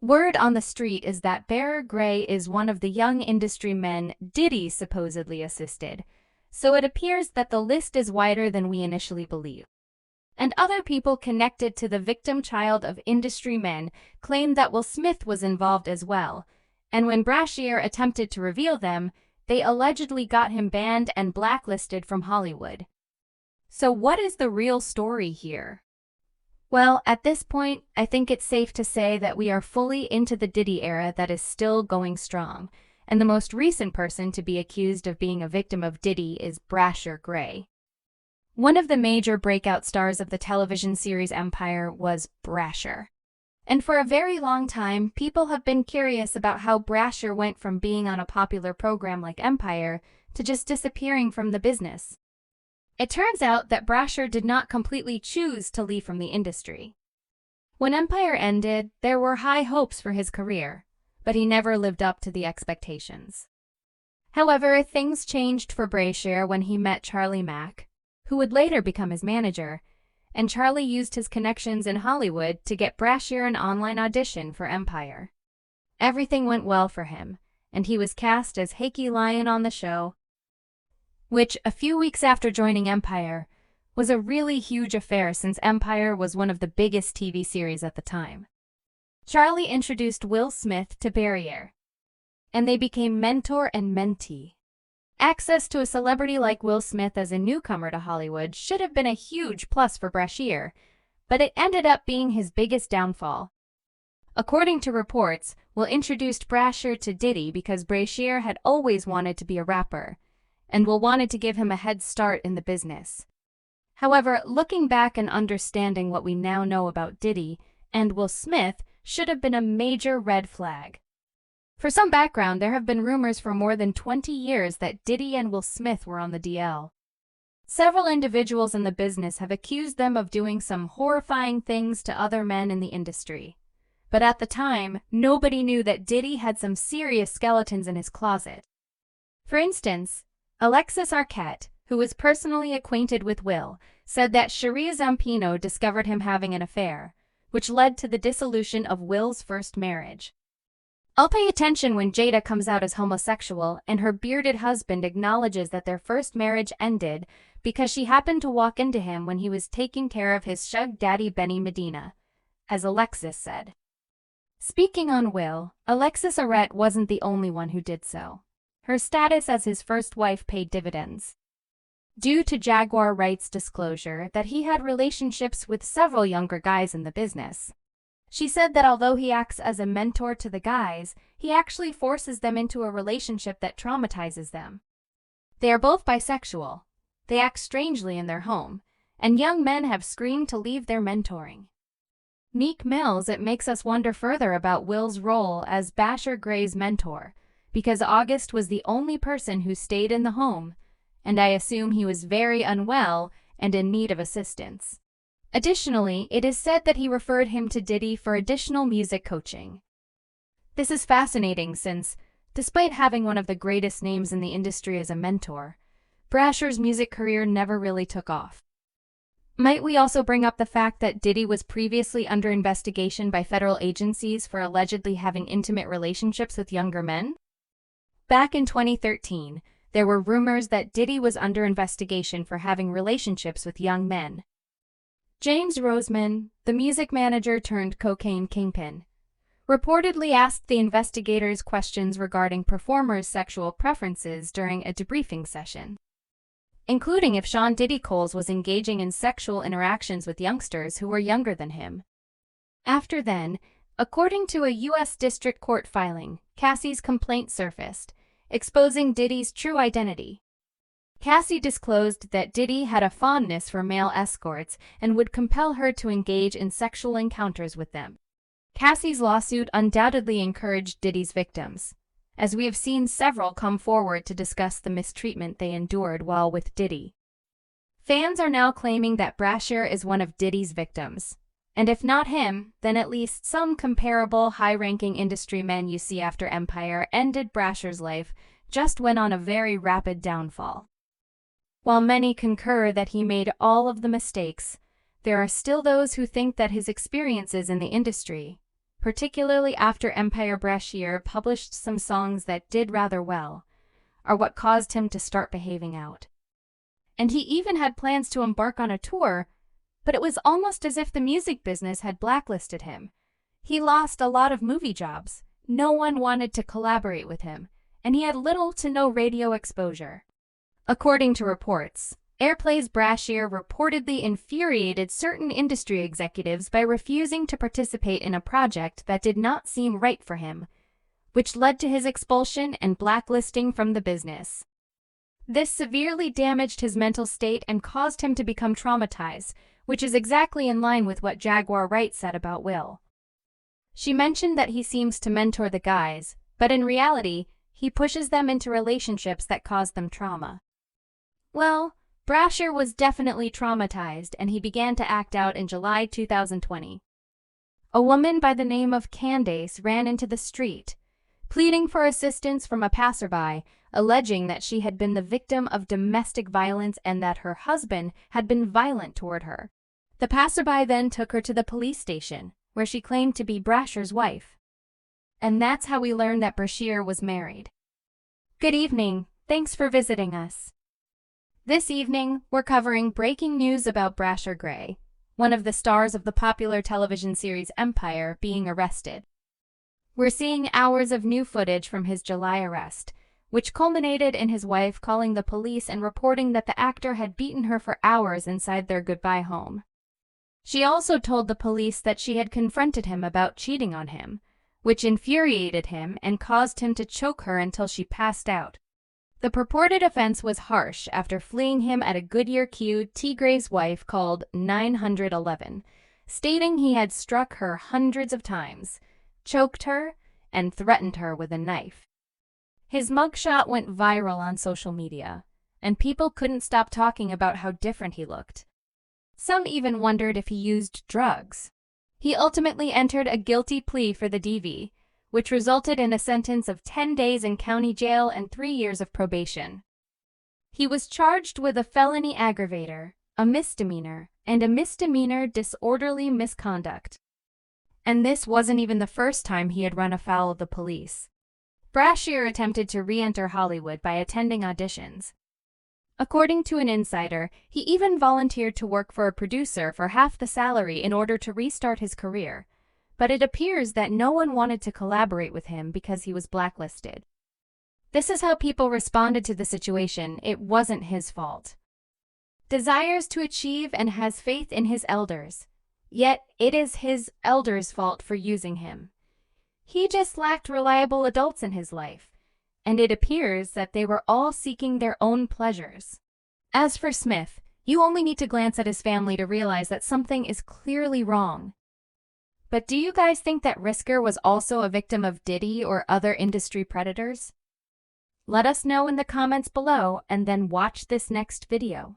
Word on the street is that Bryshere Gray is one of the young industry men Diddy supposedly assisted, so it appears that the list is wider than we initially believed. And other people connected to the victim child of industry men claim that Will Smith was involved as well, and when Bryshere attempted to reveal them, they allegedly got him banned and blacklisted from Hollywood. So what is the real story here? Well, at this point, I think it's safe to say that we are fully into the Diddy era that is still going strong, and the most recent person to be accused of being a victim of Diddy is Bryshere Gray. One of the major breakout stars of the television series Empire was Bryshere. And for a very long time, people have been curious about how Bryshere went from being on a popular program like Empire to just disappearing from the business. It turns out that Bryshere did not completely choose to leave from the industry. When Empire ended, there were high hopes for his career, but he never lived up to the expectations. However, things changed for Bryshere when he met Charlie Mack, who would later become his manager, and Charlie used his connections in Hollywood to get Bryshere an online audition for Empire. Everything went well for him, and he was cast as Hakey Lion on the show, which, a few weeks after joining Empire, was a really huge affair since Empire was one of the biggest TV series at the time. Charlie introduced Will Smith to Bryshere, and they became mentor and mentee. Access to a celebrity like Will Smith as a newcomer to Hollywood should have been a huge plus for Bryshere, but it ended up being his biggest downfall. According to reports, Will introduced Bryshere to Diddy because Bryshere had always wanted to be a rapper, and Will wanted to give him a head start in the business. However, looking back and understanding what we now know about Diddy and Will Smith should have been a major red flag. For some background, there have been rumors for more than 20 years that Diddy and Will Smith were on the DL. Several individuals in the business have accused them of doing some horrifying things to other men in the industry. But at the time, nobody knew that Diddy had some serious skeletons in his closet. For instance, Alexis Arquette, who was personally acquainted with Will, said that Sharia Zampino discovered him having an affair, which led to the dissolution of Will's first marriage. I'll pay attention when Jada comes out as homosexual and her bearded husband acknowledges that their first marriage ended because she happened to walk into him when he was taking care of his shug daddy Benny Medina, as Alexis said. Speaking on Will, Alexis Arquette wasn't the only one who did so. Her status as his first wife paid dividends. Due to Jaguar Wright's disclosure that he had relationships with several younger guys in the business. She said that although he acts as a mentor to the guys, he actually forces them into a relationship that traumatizes them. They are both bisexual. They act strangely in their home, and young men have screamed to leave their mentoring. Meek Mills, it makes us wonder further about Will's role as Bryshere Gray's mentor, because August was the only person who stayed in the home, and I assume he was very unwell and in need of assistance. Additionally, it is said that he referred him to Diddy for additional music coaching. This is fascinating since, despite having one of the greatest names in the industry as a mentor, Bryshere's music career never really took off. Might we also bring up the fact that Diddy was previously under investigation by federal agencies for allegedly having intimate relationships with younger men? Back in 2013, there were rumors that Diddy was under investigation for having relationships with young men. James Roseman, the music manager turned cocaine kingpin, reportedly asked the investigators questions regarding performers' sexual preferences during a debriefing session, including if Sean Diddy Coles was engaging in sexual interactions with youngsters who were younger than him. After then, according to a U.S. District Court filing, Cassie's complaint surfaced, exposing Diddy's true identity. Cassie disclosed that Diddy had a fondness for male escorts and would compel her to engage in sexual encounters with them. Cassie's lawsuit undoubtedly encouraged Diddy's victims, as we have seen several come forward to discuss the mistreatment they endured while with Diddy. Fans are now claiming that Bryshere is one of Diddy's victims, and if not him, then at least some comparable high-ranking industry men you see after Empire ended Bryshere's life just went on a very rapid downfall. While many concur that he made all of the mistakes, there are still those who think that his experiences in the industry, particularly after Empire Bryshere published some songs that did rather well, are what caused him to start behaving out. And he even had plans to embark on a tour, but it was almost as if the music business had blacklisted him. He lost a lot of movie jobs, no one wanted to collaborate with him, and he had little to no radio exposure. According to reports, Airplay's Bryshere reportedly infuriated certain industry executives by refusing to participate in a project that did not seem right for him, which led to his expulsion and blacklisting from the business. This severely damaged his mental state and caused him to become traumatized, which is exactly in line with what Jaguar Wright said about Will. She mentioned that he seems to mentor the guys, but in reality, he pushes them into relationships that cause them trauma. Well, Bryshere was definitely traumatized, and he began to act out in July 2020. A woman by the name of Candace ran into the street, pleading for assistance from a passerby, alleging that she had been the victim of domestic violence and that her husband had been violent toward her. The passerby then took her to the police station, where she claimed to be Bryshere's wife. And that's how we learned that Bryshere was married. Good evening, thanks for visiting us. This evening, we're covering breaking news about Bryshere Gray, one of the stars of the popular television series Empire, being arrested. We're seeing hours of new footage from his July arrest, which culminated in his wife calling the police and reporting that the actor had beaten her for hours inside their goodbye home. She also told the police that she had confronted him about cheating on him, which infuriated him and caused him to choke her until she passed out. The purported offense was harsh after fleeing him at a Goodyear T. Gray's wife called 911, stating he had struck her hundreds of times, choked her, and threatened her with a knife. His mugshot went viral on social media, and people couldn't stop talking about how different he looked. Some even wondered if he used drugs. He ultimately entered a guilty plea for the DV, which resulted in a sentence of 10 days in county jail and 3 years of probation. He was charged with a felony aggravator, a misdemeanor, and a misdemeanor disorderly misconduct. And this wasn't even the first time he had run afoul of the police. Bryshere attempted to re-enter Hollywood by attending auditions. According to an insider, he even volunteered to work for a producer for half the salary in order to restart his career. But it appears that no one wanted to collaborate with him because he was blacklisted. This is how people responded to the situation. It wasn't his fault. Desires to achieve and has faith in his elders. Yet it is his elders' fault for using him. He just lacked reliable adults in his life, and it appears that they were all seeking their own pleasures. As for Smith, you only need to glance at his family to realize that something is clearly wrong. But do you guys think that Bryshere was also a victim of Diddy or other industry predators? Let us know in the comments below and then watch this next video.